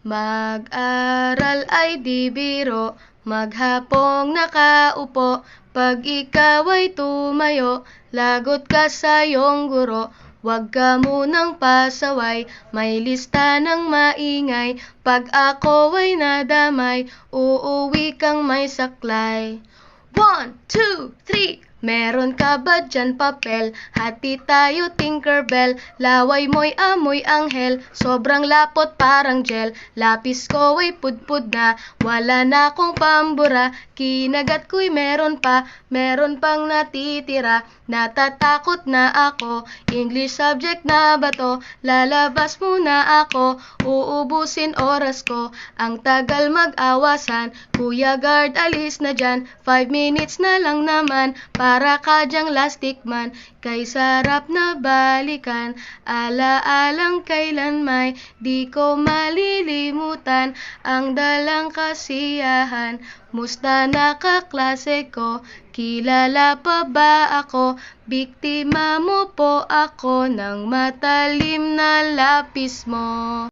Mag-aral ay di biro, maghapong nakaupo. Pag ikaw ay tumayo, lagot ka sa iyong guro. Huwag ka munang pasaway, may lista ng maingay. Pag ako ay nadamay, uuwi kang may saklay. 1, 2, 3. Meron ka ba dyan papel? Hati tayo Tinkerbell. Laway mo'y amoy anghel, sobrang lapot parang gel. Lapis ko ay pudpud na, wala na akong pambura. Kinagat ko'y meron pang natitira. Natatakot na ako, English subject na ba to? Lalabas muna ako, uubusin oras ko. Ang tagal mag-awasan, Kuya Guard alis na dyan. 5 minutes na lang naman, para ka dyang lastic man. Kay sarap na balikan, alaalang kailan may di ko malilimutan. Ang dalang kasiyahan, musta na kaklase ko? Kilala pa ba ako? Biktima mo po ako ng matalim na lapis mo.